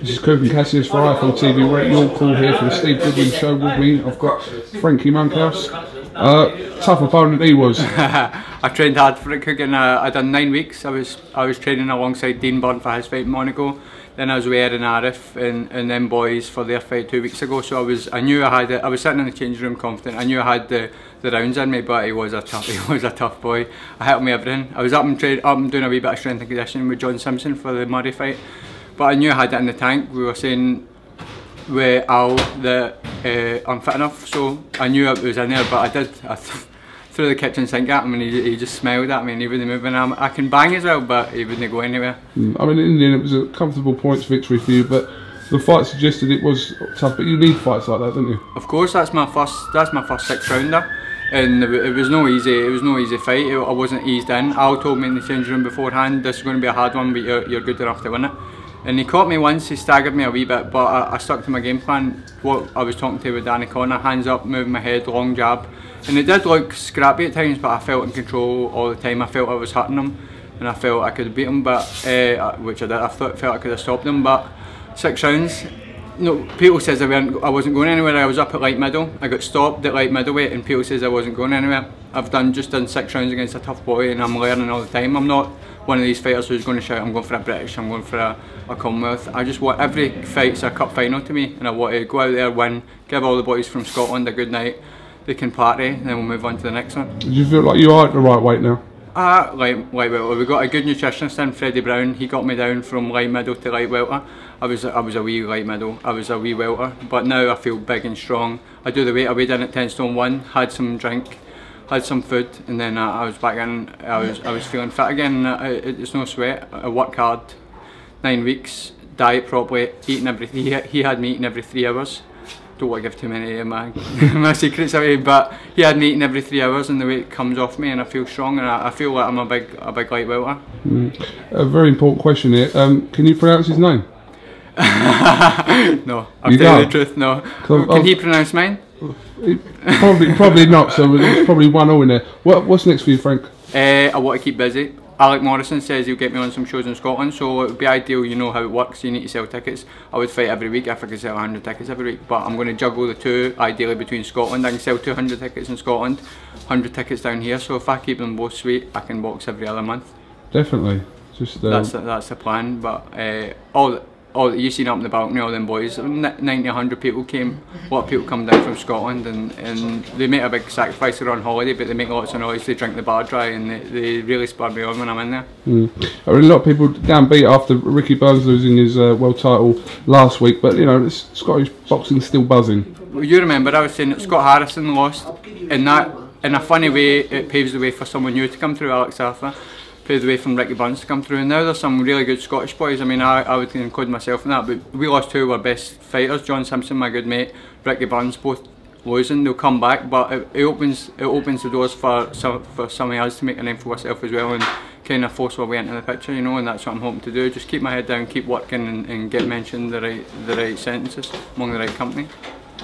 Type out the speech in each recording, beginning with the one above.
This is Coop and Cassius for IFL TV. We're at your call here for the Steve Goodwin show. With me, I've got Frankie Monkhouse. Tough opponent he was. I trained hard for it, Coogan. I done 9 weeks. I was training alongside Dean Byrne for his fight in Monaco. Then I was with Aaron Arif and them boys for their fight 2 weeks ago. So I knew I had it. I was sitting in the changing room confident. I knew I had the rounds in me, but he was a tough boy. I hit him with everything. I was up and doing a wee bit of strength and conditioning with John Simpson for the Murray fight. But I knew I had it in the tank. We were saying with Al that I'm fit enough, so I knew it was in there. But I threw the kitchen sink at him, and he just smiled at me, and he wouldn't move. And I can bang as well, but he wouldn't go anywhere. I mean, in the end, it was a comfortable points victory for you, but the fight suggested it was tough. But you need fights like that, don't you? Of course, that's my first 6th rounder, and it was no easy fight. I wasn't eased in. Al told me in the changing room beforehand, this is going to be a hard one, but you're good enough to win it. And he caught me once, he staggered me a wee bit, but I stuck to my game plan. What I was talking to with Danny Connor, hands up, moving my head, long jab. And it did look scrappy at times, but I felt in control all the time. I felt I was hurting him, and I felt I could have beat him, but which I did. I felt I could have stopped him, but 6 rounds. No, people says I wasn't going anywhere. I was up at light middle. I got stopped at light middleweight, and people says I wasn't going anywhere. I've just done 6 rounds against a tough boy, and I'm learning all the time. I'm not one of these fighters who's going to shout, I'm going for a British, I'm going for a Commonwealth. I just want, every fight's a cup final to me, and I want to go out there, win, give all the boys from Scotland a good night. They can party, and then we'll move on to the next one. Do you feel like you are at the right weight now? Light welter. We got a good nutritionist in, Freddie Brown. He got me down from light middle to light welter. I was a wee light middle. I was a wee welter, but now I feel big and strong. I do the weight. I weighed in at 10 stone 1. Had some drink, had some food, and then I was back in. I was feeling fit again. It's no sweat. I worked hard. 9 weeks, diet properly, eating every. He had me eating every 3 hours. Don't want to give too many of my secrets away, but he had me eating every 3 hours, and the weight comes off me, and I feel strong, and I feel like I'm a big light welter. A very important question here. Can you pronounce his name? No, I'm telling the truth. No. Can he pronounce mine? Probably not. So there's probably 1-0 in there. What's next for you, Frank? I want to keep busy. Alec Morrison says he'll get me on some shows in Scotland, so it would be ideal. You know how it works, you need to sell tickets. I would fight every week if I could sell 100 tickets every week, but I'm going to juggle the two, ideally between Scotland. I can sell 200 tickets in Scotland, 100 tickets down here, so if I keep them both sweet, I can box every other month. Definitely. Just that's the plan, but all you seen up in the balcony, all them boys, 90, 100 people came. A lot of people come down from Scotland, and they make a big sacrifice. They're on holiday, but they make lots of noise. They drink the bar dry, and they really spur me on when I'm in there. I mean, a lot of people down beat after Ricky Burns losing his world title last week, but you know, Scottish boxing's still buzzing. Well, you remember I was saying that Scott Harrison lost, and that in a funny way it paves the way for someone new to come through, Alex Arthur. Paved the way from Ricky Burns to come through, and now there's some really good Scottish boys. I mean, I would include myself in that, but we lost 2 of our best fighters. John Simpson, my good mate, Ricky Burns, both losing. They'll come back, but it opens the doors for somebody else to make a name for myself as well, and kind of force our way into the picture, you know. And that's what I'm hoping to do. Just keep my head down, keep working, and get mentioned the right sentences among the right company.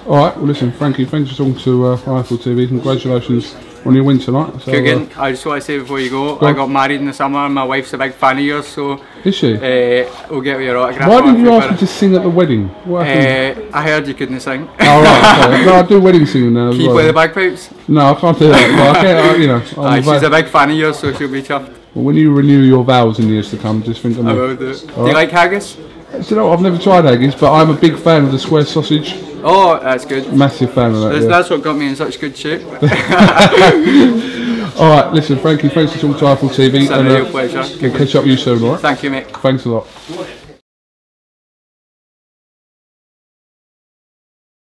Alright, well listen, Frankie, thanks for talking to IFL TV. Congratulations on your win tonight. So, I just want to say before you go, I got married in the summer, and my wife's a big fan of yours, so... Is she? We'll get your autograph. Why didn't you ask me to sing at the wedding? What happened? I heard you couldn't sing. Oh right, okay. No, I do wedding singing now as Can you play the bagpipes? No, I can't do that. But I can't, you know. She's a big fan of yours, so she'll be chuffed. Well, when you renew your vows in the years to come, just think of me. I will do. Do you like haggis? You know, I've never tried haggis, but I'm a big fan of the square sausage. Oh, that's good. Massive fan of that. That's what got me in such good shape. Alright, listen, Frankie, thanks for talking to IFL TV. It's a real pleasure. We'll catch up with you soon, alright? Thank you, mate. Thanks a lot.